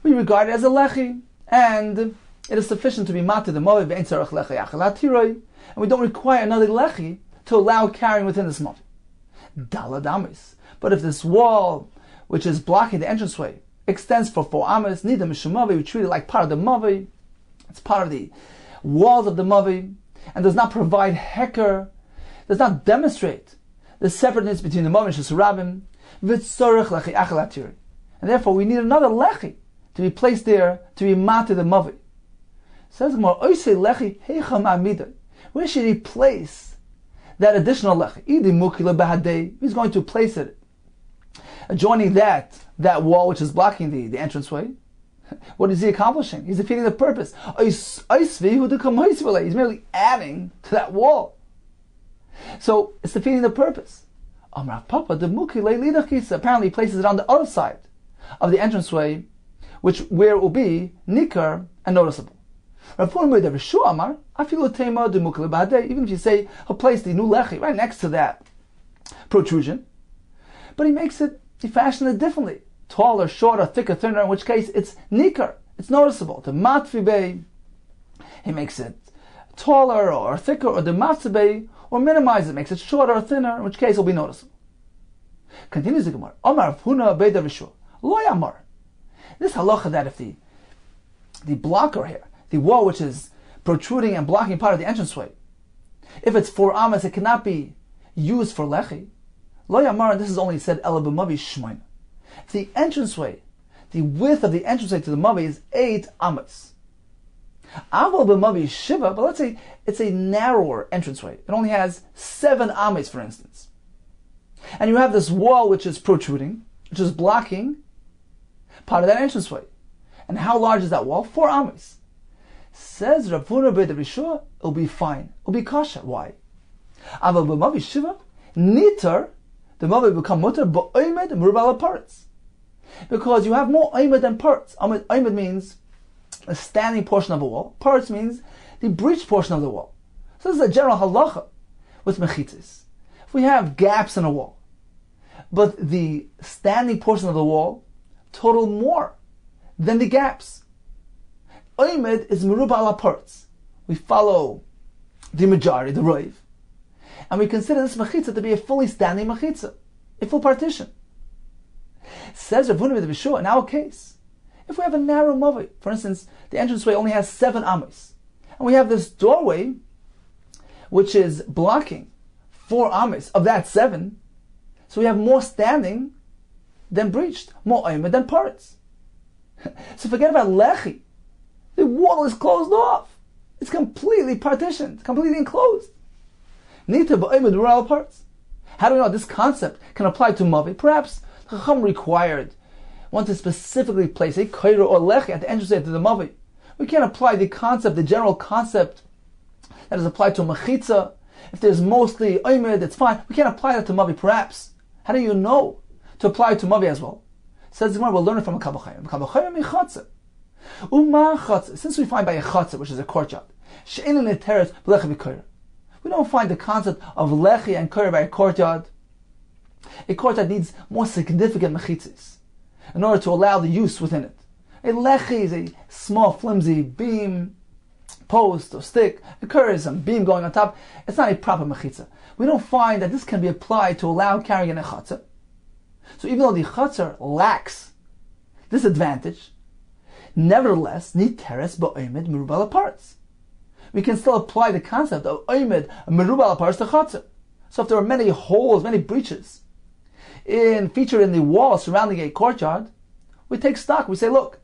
we regard it as a lechi, and it is sufficient to be matir the mavi, and we don't require another lechi to allow carrying within this mavi. Dalad amas. But if this wall, which is blocking the entranceway, extends for 4 amas, nida mishum mavi, we treat it like part of the mavi. It's part of the walls of the mavi, and does not provide heker, does not demonstrate the separateness between the mavi and shesarabim, v'tzorech lechi achal atiri. And therefore we need another lechi to be placed there to be matir the mavi. Says the Gemara, oisei lechi heicham amidai. Where should he place that additional lechi? Idi mukila bahadei. He's going to place it adjoining that wall which is blocking the entranceway. What is he accomplishing? He's defeating the purpose. He's merely adding to that wall. So it's defeating the purpose. Apparently he places it on the other side of the entranceway, where it will be nikar and noticeable. Even if you say he'll place the new lechi right next to that protrusion, but he fashioned it differently. Taller, shorter, thicker, thinner, in which case it's nikar, it's noticeable. The matfibe, he makes it taller or thicker, or the matfibe, or minimizes it, makes it shorter or thinner, in which case it will be noticeable. Continues the Gemara. Omar Huna Beida Vishur. Lo Yamar. This halacha that if the blocker here, the wall which is protruding and blocking part of the entranceway, if it's 4 amas, it cannot be used for lechi. Lo Yamar, this is only said Ela b'mavi shmoina. If the entranceway, the width of the entranceway to the mavi is 8 amas. Aval b'mavi shiva, but let's say it's a narrower entranceway. It only has 7 amas, for instance. And you have this wall which is protruding, which is blocking part of that entranceway. And how large is that wall? 4 amas. Says Rav Huna Beit Rishua, it'll be fine. It'll be kasha. Why? Aval b'mavi shiva, nitar, the mavi will become mutar ba'oimed merubal aparetz. Because you have more oimid than parts. Oimid means a standing portion of a wall. Parts means the breached portion of the wall. So this is a general halacha with mechitzis. If we have gaps in a wall, but the standing portion of the wall total more than the gaps, oimid is meruba ala parts. We follow the majority, the roiv, and we consider this mechitza to be a fully standing mechitza, a full partition. Says Rav Huna b'Yeshua, in our case, if we have a narrow mavi, for instance, the entranceway only has 7 amos, and we have this doorway which is blocking 4 amos of that 7, so we have more standing than breached, more oimid than parts. So forget about lechi. The wall is closed off. It's completely partitioned, completely enclosed. Nita ba'oimid were all parts. How do we know this concept can apply to mavi? Perhaps the Chacham required one to specifically place a koira or lechi at the entrance to the mavi. We can't apply the concept, the general concept that is applied to a mechitza. If there's mostly oimid, it's fine. We can't apply that to mavi. Perhaps. How do you know to apply it to mavi as well? Says the Gemara, we'll learn it from a kabachayim. Kabachayim mechatza. Uma chatza. Since we find by a chatza, which is a courtyard, she'ein neteret b'lechi v'koira. We don't find the concept of lechi and koira by a courtyard. A courtyard needs more significant mechitzis in order to allow the use within it. A lechi is a small, flimsy beam, post or stick. A koira is some beam going on top. It's not a proper mechitza. We don't find that this can be applied to allow carrying in a chatzar. So even though the chatzar lacks this advantage, nevertheless, niteres ba'oimid merubal parts. We can still apply the concept of oimid merubal parts to chatzar. So if there are many holes, many breaches featured in the wall surrounding a courtyard, we take stock. We say, look,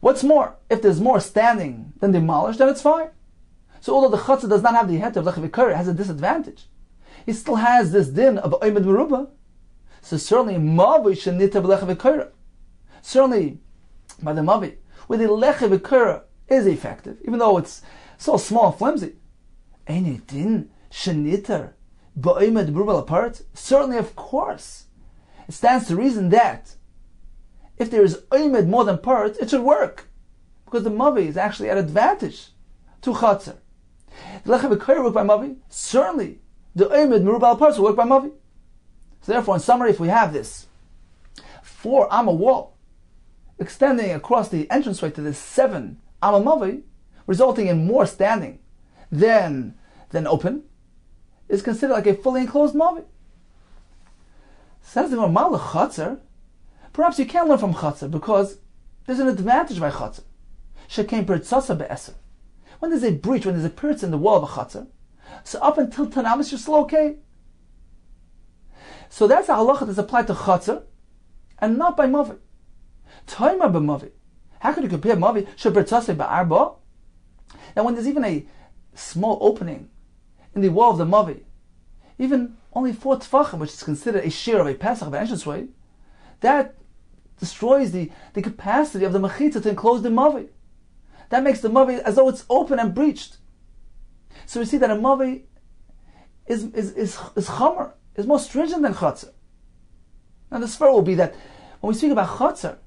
what's more? If there's more standing than demolished, then it's fine. So although the chatzar does not have the heter of lechi v'koira, it has a disadvantage. He still has this din of oimid meruba. So certainly mavi shenita b'lechi v'koira. Certainly by the mavi, where the lechi v'koira is effective, even though it's so small and flimsy. Any din shenita b'oimid meruba apart. Certainly, of course, it stands to reason that if there is oimid more than parts, it should work, because the mavi is actually at advantage to chatzar. The lechi v'koira work by mavi. Certainly, the oimid merubal parts will work by mavi. So therefore, in summary, if we have this 4 amma wall extending across the entranceway to this 7 amma mavi, resulting in more standing than open, is considered like a fully enclosed mavi. Says the Gemara, chatzar. Perhaps you can't learn from chatzar because there's an advantage by chatzar. Shekein pertzasa be'eser. When there's a breach, when there's a pirtz in the wall of a chatzar, so up until 10 amos you're still okay. So that's a halacha that's applied to chatzar and not by mavi. Toima b'mavi. How could you compare mavi shepertzase ba'arba? Now when there's even a small opening in the wall of the mavi, even only 4 tefachim, which is considered a shiur of a pesach of an entranceway, that destroys the capacity of the mechitza to enclose the mavi. That makes the mavi as though it's open and breached. So we see that a mavi is chamer, is more stringent than chatzar. Now the svara will be that when we speak about chatzar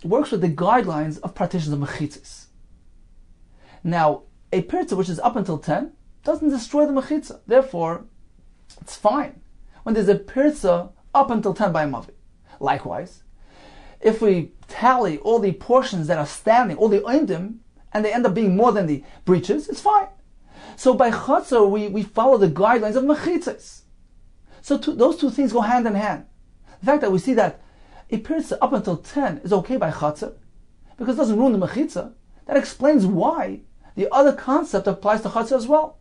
works with the guidelines of partitions of mechitzas. Now, a pirza which is up until 10 doesn't destroy the mechitza. Therefore, it's fine when there's a pirza up until 10 by a mavi. Likewise, if we tally all the portions that are standing, all the oimdim, and they end up being more than the breaches, it's fine. So by chatzar, we follow the guidelines of mechitzas. So those two things go hand in hand. The fact that we see that a pirza up until 10 is okay by chatzar, because it doesn't ruin the mechitza, that explains why the other concept applies to chatzar as well.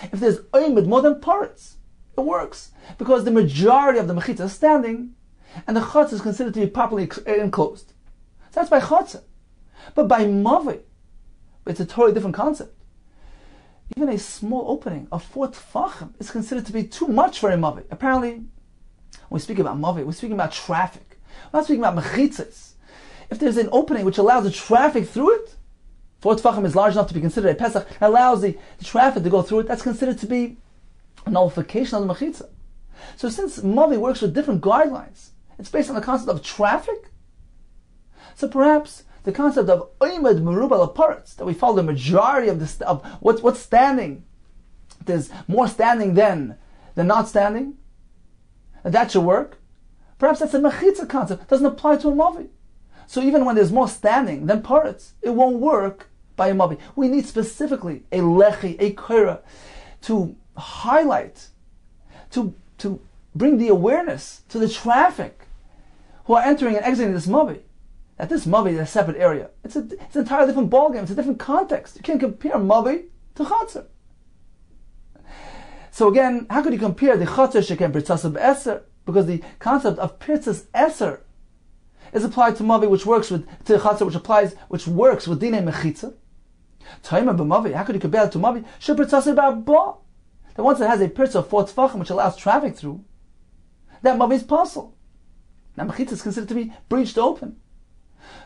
If there's oimid more than parts, it works, because the majority of the mechitza is standing, and the chatzar is considered to be properly enclosed. So that's by chatzar. But by mavi, it's a totally different concept. Even a small opening of 4 tefachim is considered to be too much for a mavi. Apparently, when we speak about mavi, we're speaking about traffic. We're not speaking about mechitzas. If there's an opening which allows the traffic through it, 4 tefachim is large enough to be considered a pesach, and allows the traffic to go through it, that's considered to be a nullification of the mechitza. So since mavi works with different guidelines, It's based on the concept of traffic. So perhaps the concept of oimed merubal apartz, that we follow the majority of what's standing. There's more standing than not standing. And that should work. Perhaps that's a mechitza concept. It doesn't apply to a mavi. So even when there's more standing than parts, it won't work by a mavi. We need specifically a lechi, a koira, to highlight, to bring the awareness to the traffic who are entering and exiting this mavi. That this mavi is a separate area. It's an entirely different ballgame. It's a different context. You can't compare mavi to chatzar. So again, how could you compare the chatzar sheken pirtzasa b'eser? Because the concept of pirtzas eser is applied to mavi, which works with to chatzar, which works with dinei mechitza. Taima b'mavi, how could you compare it to mavi? Shepirtzasa b'arba. That once it has a pirtza of 4 tefachim, which allows traffic through, that mavi is possible. Now mechitza is considered to be breached open.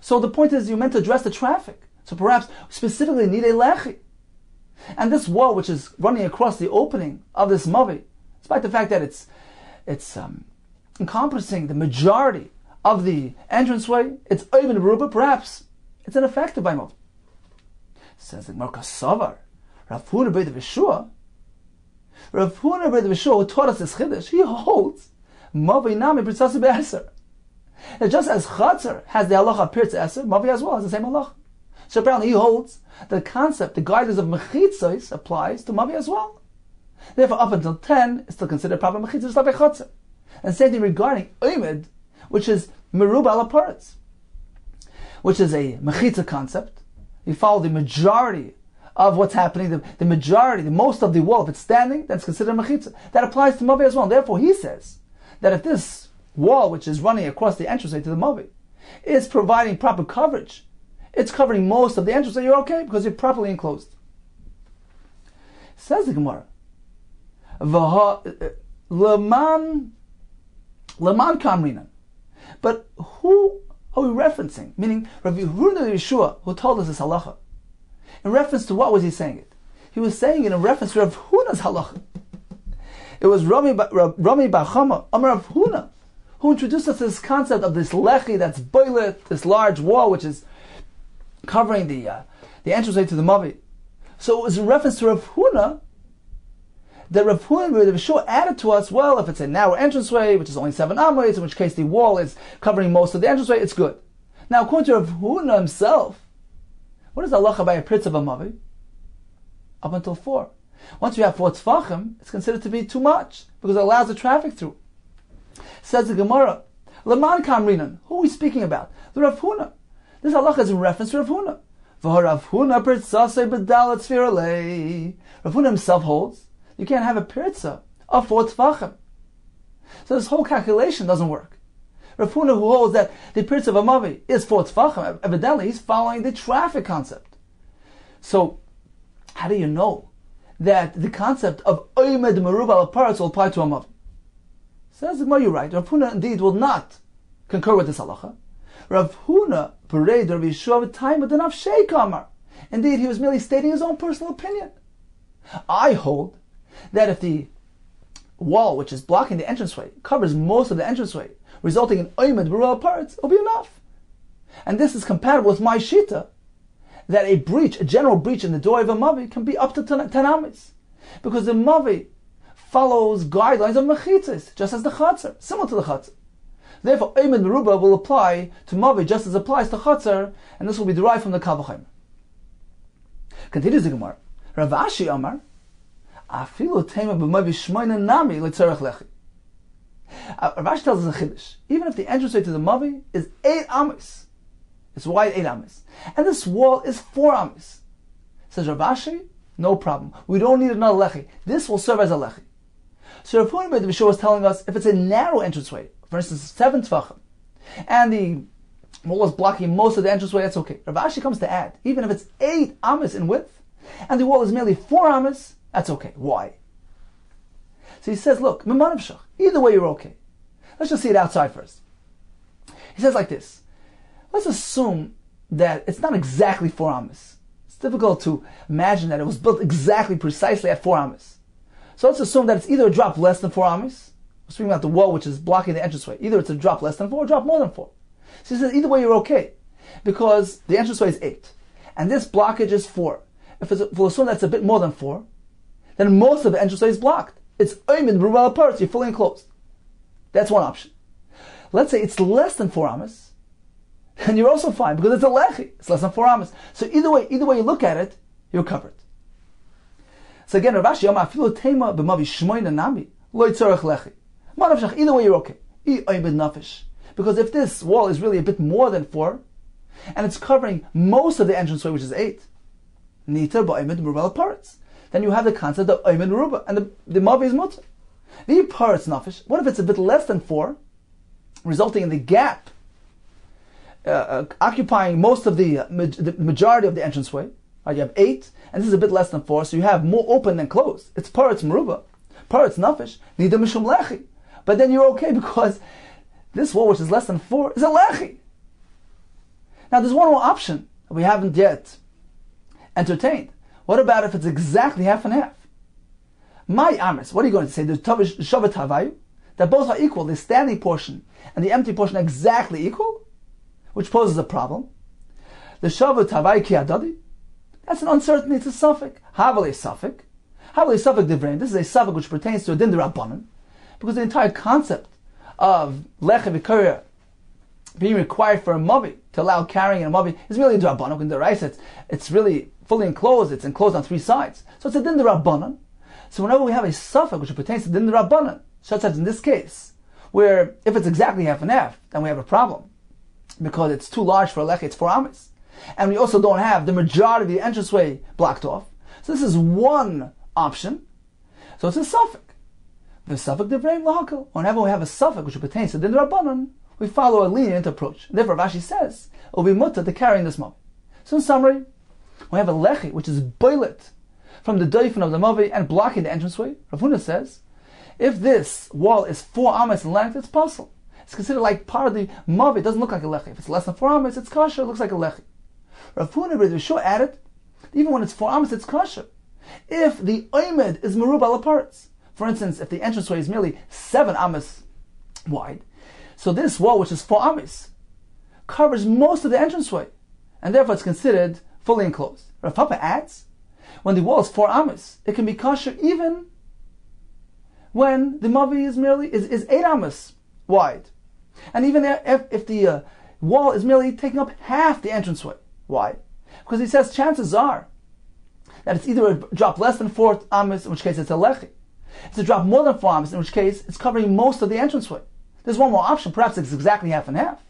So the point is, you're meant to address the traffic. So perhaps specifically need a lechi. And this wall, which is running across the opening of this mavi, despite the fact that it's encompassing the majority of the entranceway, it's oiven beruba, perhaps it's ineffective by mavi. Says the Gemara Kasavar, Rav Huna Beit Vishua, who taught us this chiddush, he holds mavi nami pirtzasi be'eser. And just as chatzar has the halacha pirtz eser, mavi as well has the same halacha. So apparently he holds the concept, the guidance of mechitzos applies to mavi as well. Therefore, up until 10 is still considered proper mechitzos, just like a chatzar. And same thing regarding oimed, which is merubah ala paretz, which is a mechitza concept. You follow the majority of what's happening, the majority, the most of the wall. If it's standing, that's considered mechitza. That applies to mavi as well. And therefore, he says that if this wall, which is running across the entranceway to the mavi, is providing proper coverage, it's covering most of the entranceway, you're okay because you're properly enclosed. Says the Gemara, Laman Kamrinan. But who are we referencing? Meaning, Rav Huna Yeshua, who told us this halacha. In reference to what was he saying it? He was saying it in reference to Rav Huna's halacha. It was Rami Bachama, Amar Rav Huna, who introduced us to this concept of this lechi that's boilet, this large wall which is covering the entranceway to the mavi. So it was in reference to Rav Huna that Rav Huna Rav Yeshua added to us, well, if it's a narrow entranceway, which is only 7 amos, in which case the wall is covering most of the entranceway, it's good. Now, according to Rav Huna himself, what is halacha by a pritz of a mavi? Up until 4. Once you have 4 tefachim, it's considered to be too much, because it allows the traffic through. Says the Gemara, Laman Kamrinan, who are we speaking about? The Rav Huna. This halacha is in reference to Rav Huna. Rav Huna himself holds you can't have a pirtza of 4 tefachim. So this whole calculation doesn't work. Rav Huna, who holds that the pirtza of a mavi is 4 tefachim, evidently he's following the traffic concept. So how do you know that the concept of oimed merubal aparatz will apply to a mavi? Says the Gemara, you're right. Rav Huna indeed will not concur with this halacha. Rav Huna pareid Rav Yeshua v'tayim b'danav sheikamar. Indeed, he was merely stating his own personal opinion. I hold that if the wall, which is blocking the entranceway, covers most of the entranceway, resulting in oimed merubal aparatz, it'll be enough. And this is compatible with my shita, that a general breach in the door of a mavi can be up to 10 amis. Because the mavi follows guidelines of mechitzas, just as the chatzar, similar to the chatzar. Therefore, oimed merubah will apply to mavi just as it applies to chatzar, and this will be derived from the Kal V'chomer. Continues the Gemara. Rav Ashi Amar, afilu tema b'mavi shmoina nami l'tzarech lechi. Rav Ashi tells us a chiddush. Even if the entranceway to the mavi is 8 amis, it's wide 8 amis, and this wall is 4 amis, says Rav Ashi, no problem. We don't need another lechi. This will serve as a lechi. So Rav Huna Beit Vishua was telling us, if it's a narrow entranceway, for instance 7 tefachim, and the wall is blocking most of the entranceway, that's okay. Rav Ashi comes to add, even if it's 8 amis in width, and the wall is merely 4 amis, that's okay. Why? So he says, look, either way you're okay. Let's just see it outside first. He says like this, let's assume that it's not exactly 4 amis. It's difficult to imagine that it was built exactly, precisely at 4 amis. So let's assume that it's either a drop less than 4 amis, We're speaking about the wall which is blocking the entranceway. Either it's a drop less than 4 or a drop more than 4. So he says either way you're okay, because the entranceway is 8, and this blockage is 4. If we'll assume that's a bit more than 4, then most of the entranceway is blocked. It's oimid b'ruba parts, you're fully enclosed. That's one option. Let's say it's less than 4 amas, and you're also fine, because it's a lechi. It's less than 4 amas. So either way you look at it, you're covered. So again, Rav Ashi, afilu tema b'mavi shmoina nami lo yitzorach lechi. Either way you're okay. Because if this wall is really a bit more than 4, and it's covering most of the entranceway, which is 8, then you have the concept of oimid ruba, and the mavi is mutter. The paretz nafish. What if it's a bit less than 4, resulting in the gap occupying most of the majority of the entranceway? Right, you have 8, and this is a bit less than 4, so you have more open than closed. It's paretz meruba, paretz nafish, nida mishum lechi. But then you're okay because this wall, which is less than 4, is a lechi. Now there's one more option that we haven't yet entertained. What about if it's exactly half and half? My amis, what are you going to say? The shavat havayu, that both are equal, the standing portion and the empty portion are exactly equal, which poses a problem. The shavat havayu ki adadi, that's an uncertainty, it's a suffix. Havali suffix. Havali suffix divrein. This is a suffix which pertains to a din d'Rabbanan, because the entire concept of lecha v'koria being required for a mavi, to allow carrying a mavi, is really a d'Rabbanan. In the Raisa, it's really fully enclosed, it's enclosed on 3 sides. So it's a din d'Rabbanan. So whenever we have a suffix which pertains to din d'Rabbanan, such as in this case, where if it's exactly half and half, then we have a problem, because it's too large for a lecha, it's 4 amis. And we also don't have the majority of the entranceway blocked off. So this is one option. So it's a suffix. The suffix devreim lahakal. Whenever we have a suffix which pertains to din d'Rabbanan, we follow a lenient approach. Therefore, Rashi says it will be mutter to carrying this mavi. So in summary, we have a lechi which is boilet from the doifin of the mavi and blocking the entranceway. Rav Huna says, if this wall is 4 amas in length, it's possible. It's considered like part of the mavi. It doesn't look like a lechi. If it's less than 4 amas, it's kosher. It looks like a lechi. Rav Huna B'Rishon added, even when it's 4 amas, it's kosher. If the oimed is merub ala parts, for instance, if the entranceway is merely 7 amas wide, so this wall, which is 4 amas, covers most of the entranceway, and therefore it's considered fully enclosed. Rav Papa adds, when the wall is 4 amas, it can be kosher even when the mavi is 8 amas wide, and even if the wall is merely taking up half the entranceway. Why? Because he says chances are that it's either a drop less than 4 amas, in which case it's a lechi. It's a drop more than 4 amas, in which case it's covering most of the entranceway. There's one more option, perhaps it's exactly half and half.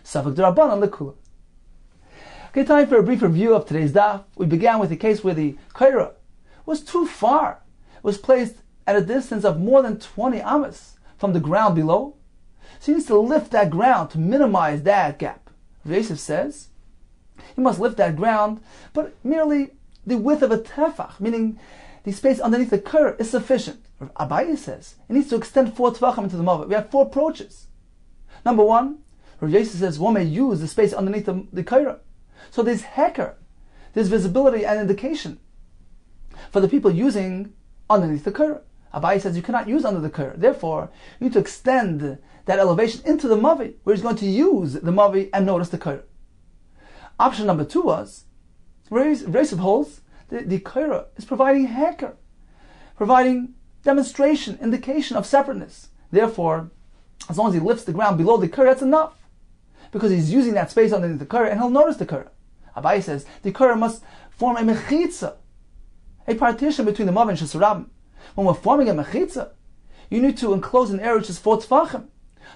Safek d'Rabbanan l'kula. Okay, time for a brief review of today's daf. We began with a case where the kaira was too far. It was placed at a distance of more than 20 amas from the ground below. So he needs to lift that ground to minimize that gap. Rav Yosef says he must lift that ground, but merely the width of a tefach, meaning the space underneath the kaira, is sufficient. Rav Abaye says he needs to extend 4 tefachim into the mavi. We have 4 approaches. Number 1, Rav Yosef says one may use the space underneath the kaira. So there's heker, there's visibility and indication for the people using underneath the kaira. Abaye says you cannot use under the kaira. Therefore, you need to extend that elevation into the mavi, where he's going to use the mavi and notice the kaira. Option number 2 was, Rav Yosef holds, the kaira is providing heker, providing demonstration, indication of separateness. Therefore, as long as he lifts the ground below the kaira, that's enough, because he's using that space underneath the kaira, and he'll notice the kaira. Abaye says the kaira must form a mechitza, a partition between the mavi and shesarabim. When we're forming a mechitza, you need to enclose an area which is 4 tefachim.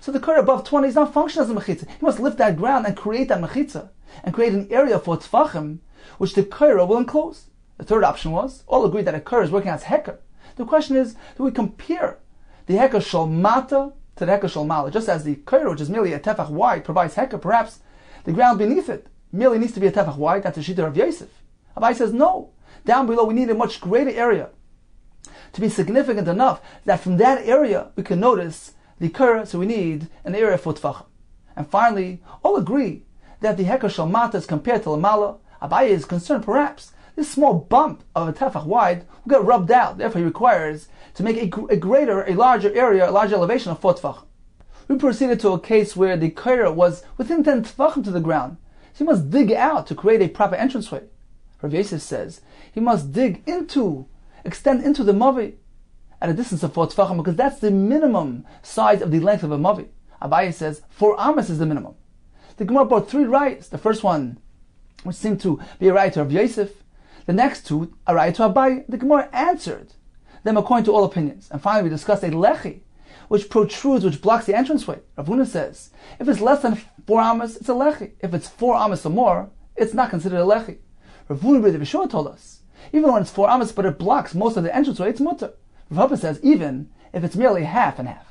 So the kaira above 20 is not functioning as a mechitza. He must lift that ground and create that mechitza, and create an area for tefachim, which the kaira will enclose. The third option was, all agreed that a kaira is working as heker. The question is, do we compare the heker shal mata to the heker shal mala? Just as the kaira, which is merely a tefach wide, provides heker, perhaps the ground beneath it merely needs to be a tefach wide. That's the shita of Yosef. Abaye says no. Down below we need a much greater area to be significant enough that from that area we can notice the kaira, so we need an area for tefachim. And finally, all agree that the heker shal mata is compared to lamala. Abaye is concerned perhaps this small bump of a tefach wide will get rubbed out. Therefore, he requires to make a larger area, a larger elevation of 4 tefach. We proceeded to a case where the kaira was within 10 tefachim to the ground. So he must dig out to create a proper entranceway. Rav Yosef says he must extend into the mavi at a distance of 4 tefachim, because that's the minimum size of the length of a mavi. Abaye says 4 amas is the minimum. The Gemara brought 3 rayas. The first one, which seemed to be a raya to Rav Yosef, the next 2 a raya to Abaye. The Gemara answered them according to all opinions. And finally, we discussed a lechi, which protrudes, which blocks the entranceway. Rav Huna says if it's less than 4 amas, it's a lechi. If it's 4 amas or more, it's not considered a lechi. Rav Huna B'Rav Yeshua told us even when it's 4 amas but it blocks most of the entranceway, it's mutter. Rav Huna says even if it's merely half and half.